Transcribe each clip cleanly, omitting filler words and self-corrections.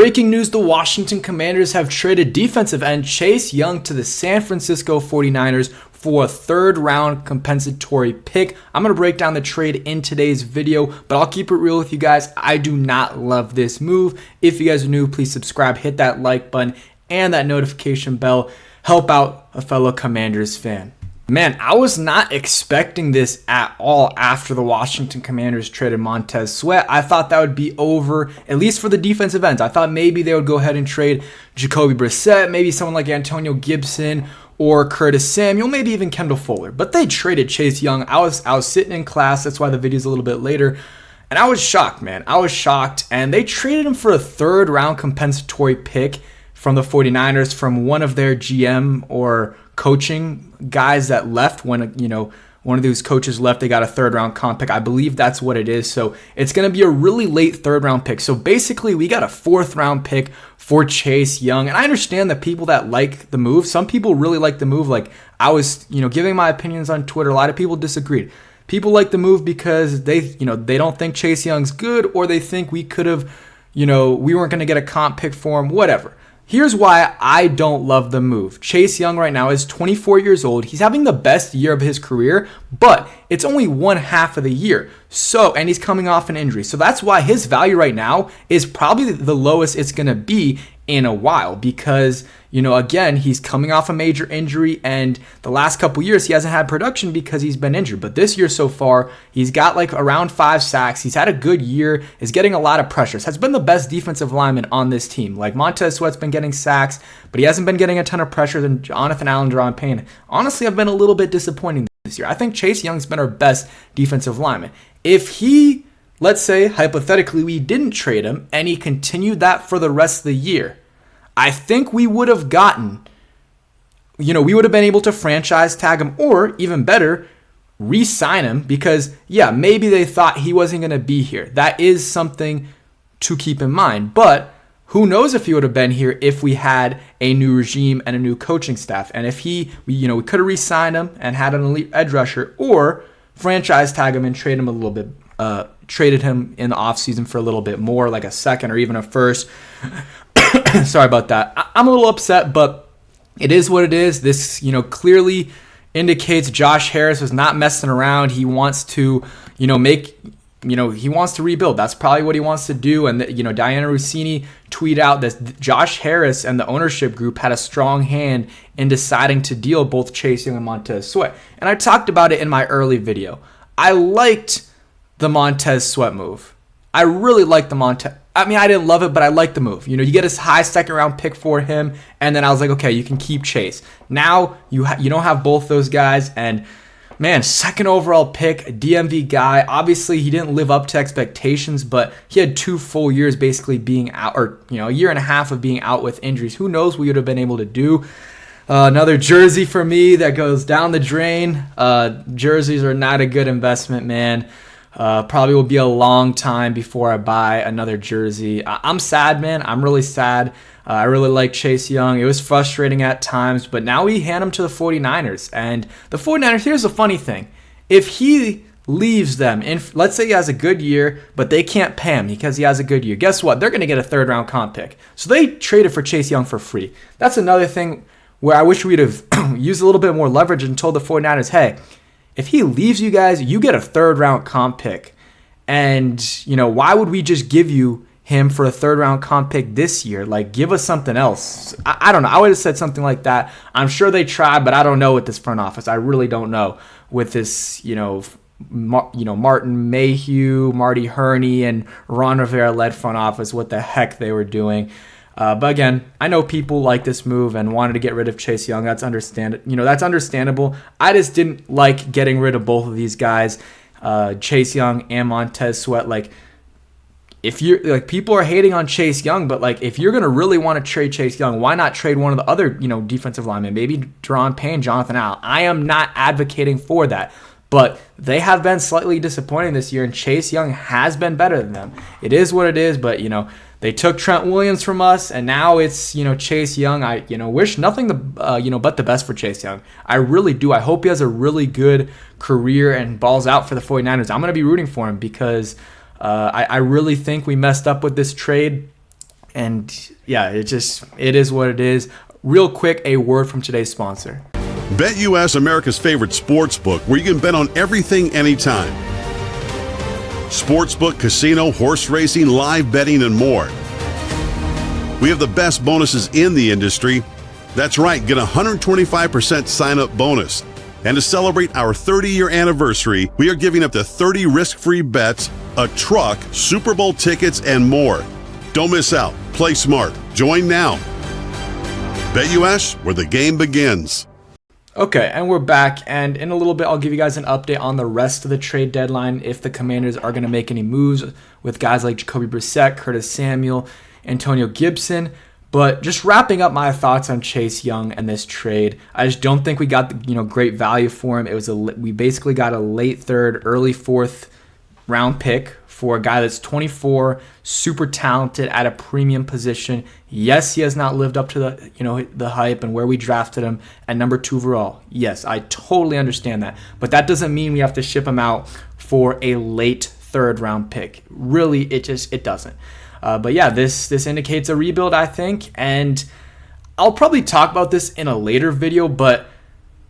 Breaking news, the Washington Commanders have traded defensive end Chase Young to the San Francisco 49ers for a third-round compensatory pick. I'm going to break down the trade in today's video, but I'll keep it real with you guys. I do not love this move. If you guys are new, please subscribe, hit that like button, and that notification bell. Help out a fellow Commanders fan. Man, I was not expecting this at all after the Washington Commanders traded Montez Sweat. I thought that would be over, at least for the defensive ends. I thought maybe they would go ahead and trade Jacoby Brissett, maybe someone like Antonio Gibson or Curtis Samuel, maybe even Kendall Fuller. But they traded Chase Young. I was sitting in class. That's why the video's a little bit later. And I was shocked, man. I was shocked. And they traded him for a third-round compensatory pick from the 49ers from one of their GM or coaching guys that left when, one of those coaches left. They got a third-round comp pick. I believe that's what it is. So it's going to be a really late third-round pick. So basically, we got a fourth-round pick for Chase Young. And I understand that people that like the move, some people really like the move. Like I was, giving my opinions on Twitter. A lot of people disagreed. People like the move because they don't think Chase Young's good, or they think we could have, we weren't going to get a comp pick for him, whatever. Here's why I don't love the move. Chase Young right now is 24 years old. He's having the best year of his career, but it's only one half of the year. And he's coming off an injury. So that's why his value right now is probably the lowest it's going to be in a while because, again, he's coming off a major injury, and the last couple years he hasn't had production because he's been injured. But this year so far, he's got like around 5 sacks. He's had a good year, is getting a lot of pressures, has been the best defensive lineman on this team. Like Montez Sweat's been getting sacks, but he hasn't been getting a ton of pressure than Jonathan Allen, Deron Payne. Honestly, I've been a little bit disappointing this year. I think Chase Young's been our best defensive lineman. If he, let's say, hypothetically, we didn't trade him and he continued that for the rest of the year, I think we would have gotten, we would have been able to franchise tag him, or even better, re-sign him because, maybe they thought he wasn't going to be here. That is something to keep in mind. But who knows if he would have been here if we had a new regime and a new coaching staff. And if we could have re-signed him and had an elite edge rusher, or franchise tag him and trade him a little bit, traded him in the offseason for a little bit more, like a second or even a first. Sorry about that. I'm a little upset, but it is what it is. This, clearly indicates Josh Harris was not messing around. He wants to, he wants to rebuild. That's probably what he wants to do. And, Diana Rossini tweeted out that Josh Harris and the ownership group had a strong hand in deciding to deal both Chase Young and Montez Sweat. And I talked about it in my early video. I liked the Montez Sweat move. I really liked the Montez. I didn't love it, but I liked the move. You get a high second-round pick for him, and then I was like, okay, you can keep Chase. Now you don't have both those guys, and man, second overall pick, a DMV guy. Obviously, he didn't live up to expectations, but he had 2 full years basically being out, or a year and a half of being out with injuries. Who knows what we would have been able to do? Another jersey for me that goes down the drain. Jerseys are not a good investment, man. Probably will be a long time before I buy another jersey. I'm sad, man. I'm really sad. I really like Chase Young. It was frustrating at times, but now we hand him to the 49ers. And the 49ers, here's the funny thing. If he leaves them, let's say he has a good year, but they can't pay him because he has a good year, guess what? They're going to get a third-round comp pick. So they traded for Chase Young for free. That's another thing where I wish we'd have used a little bit more leverage and told the 49ers, hey, if he leaves you guys, you get a third-round comp pick. And, why would we just give you him for a third-round comp pick this year? Like, give us something else. I don't know. I would have said something like that. I'm sure they tried, but I don't know with this front office. I really don't know with this, Martin Mayhew, Marty Herney, and Ron Rivera-led front office, what the heck they were doing. But again, I know people like this move and wanted to get rid of Chase Young. That's understandable. I just didn't like getting rid of both of these guys, Chase Young and Montez Sweat. Like, if you're like, people are hating on Chase Young, but like, if you're gonna really want to trade Chase Young, why not trade one of the other, defensive linemen? Maybe Deron Payne, Jonathan Allen. I am not advocating for that. But they have been slightly disappointing this year, and Chase Young has been better than them. It is what it is, but, they took Trent Williams from us, and now it's, Chase Young. I, wish nothing but the best for Chase Young. I really do. I hope he has a really good career and balls out for the 49ers. I'm going to be rooting for him because I really think we messed up with this trade. And yeah, it is what it is. Real quick, a word from today's sponsor. BetUS, America's favorite sports book, where you can bet on everything anytime. Sportsbook, casino, horse racing, live betting, and more. We have the best bonuses in the industry. That's right, get a 125% sign-up bonus. And to celebrate our 30-year anniversary, we are giving up to 30 risk-free bets, a truck, Super Bowl tickets, and more. Don't miss out. Play smart. Join now. BetUS, where the game begins. Okay, and we're back, and in a little bit, I'll give you guys an update on the rest of the trade deadline, if the Commanders are going to make any moves with guys like Jacoby Brissett, Curtis Samuel, Antonio Gibson. But just wrapping up my thoughts on Chase Young and this trade, I just don't think we got great value for him. We basically got a late third, early fourth round pick for a guy that's 24, super talented at a premium position. Yes, he has not lived up to the hype and where we drafted him at number 2 overall. Yes, I totally understand that. But that doesn't mean we have to ship him out for a late third round pick. Really, it doesn't. But yeah, this indicates a rebuild, I think. And I'll probably talk about this in a later video, but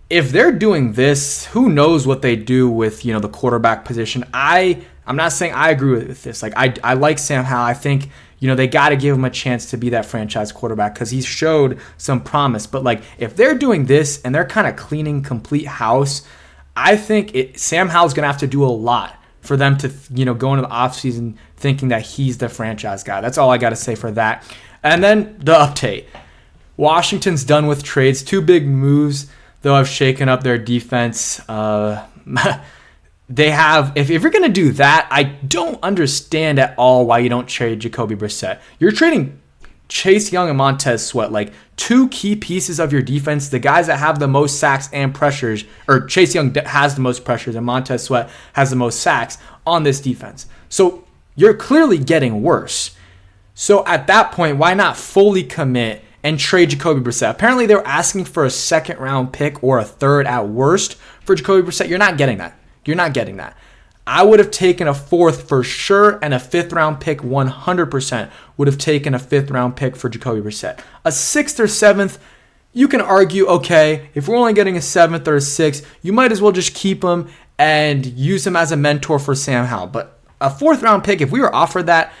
if they're doing this, who knows what they do with the quarterback position. I'm not saying I agree with this. Like I like Sam Howell. I think they got to give him a chance to be that franchise quarterback because he's showed some promise. But like if they're doing this and they're kind of cleaning complete house, I think Sam Howell's gonna have to do a lot for them to go into the offseason thinking that he's the franchise guy. That's all I got to say for that. And then the update. Washington's done with trades. 2 big moves, though, have shaken up their defense. They have, if you're going to do that, I don't understand at all why you don't trade Jacoby Brissett. You're trading Chase Young and Montez Sweat, like 2 key pieces of your defense, the guys that have the most sacks and pressures, or Chase Young has the most pressures and Montez Sweat has the most sacks on this defense. So you're clearly getting worse. So at that point, why not fully commit and trade Jacoby Brissett? Apparently they were asking for a 2nd round pick or a 3rd at worst for Jacoby Brissett. You're not getting that. You're not getting that. I would have taken a 4th for sure, and a 5th round pick 100% would have taken a 5th round pick for Jacoby Brissett. A 6th or 7th, you can argue, okay, if we're only getting a 7th or a 6th, you might as well just keep him and use him as a mentor for Sam Howell. But a 4th round pick, if we were offered that,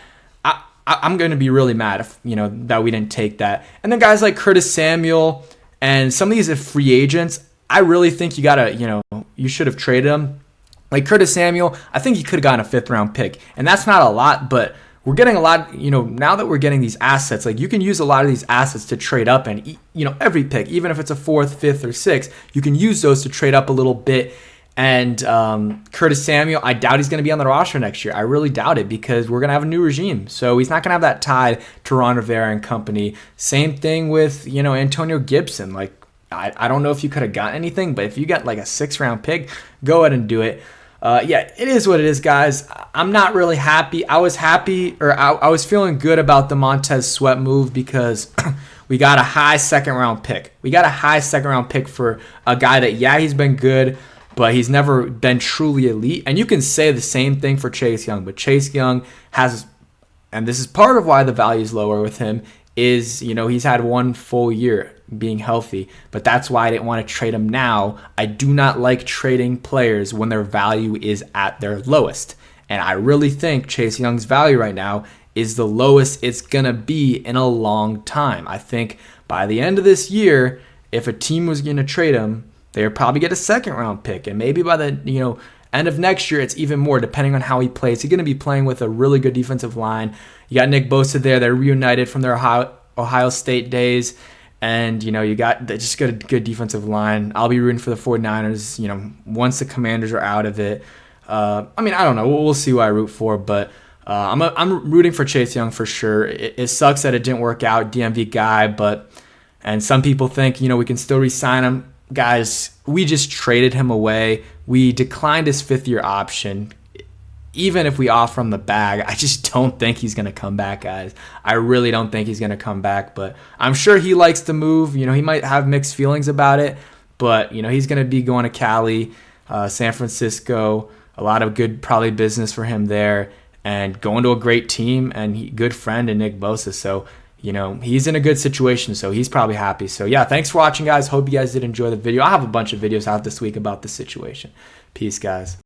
I'm going to be really mad if that we didn't take that. And then guys like Curtis Samuel and some of these free agents, I really think you should have traded them. Like Curtis Samuel, I think he could have gotten a 5th round pick. And that's not a lot, but we're getting a lot, now that we're getting these assets, like you can use a lot of these assets to trade up and, every pick, even if it's a 4th, 5th, or 6th, you can use those to trade up a little bit. And Curtis Samuel, I doubt he's going to be on the roster next year. I really doubt it because we're going to have a new regime. So he's not going to have that tie to Ron Rivera and company. Same thing with, Antonio Gibson. Like, I don't know if you could have gotten anything, but if you got like a 6th round pick, go ahead and do it. Yeah, it is what it is, guys. I'm not really happy. I was feeling good about the Montez Sweat move because we got a high 2nd round pick. We got a high 2nd round pick for a guy that, he's been good, but he's never been truly elite. And you can say the same thing for Chase Young, but Chase Young has, and this is part of why the value is lower with him, is, he's had 1 full year being healthy, but that's why I didn't want to trade him now. I do not like trading players when their value is at their lowest. And I really think Chase Young's value right now is the lowest it's going to be in a long time. I think by the end of this year, if a team was going to trade him, they would probably get a 2nd round pick. And maybe by the, end of next year, it's even more depending on how he plays. He's going to be playing with a really good defensive line. You got Nick Bosa there. They're reunited from their Ohio State days. And, you got just good defensive line. I'll be rooting for the 49ers, once the Commanders are out of it. I don't know. We'll see who I root for. But I'm rooting for Chase Young for sure. It sucks that it didn't work out, DMV guy. And some people think, we can still re-sign him. Guys, we just traded him away. We declined his 5th-year option. Even if we offer him the bag, I just don't think he's going to come back, guys. I really don't think he's going to come back, but I'm sure he likes the move. He might have mixed feelings about it, but, he's going to be going to Cali, San Francisco, a lot of good probably business for him there. and going to a great team and good friend in Nick Bosa. So, you know, he's in a good situation, so he's probably happy. So, yeah, thanks for watching, guys. Hope you guys did enjoy the video. I have a bunch of videos out this week about this situation. Peace, guys.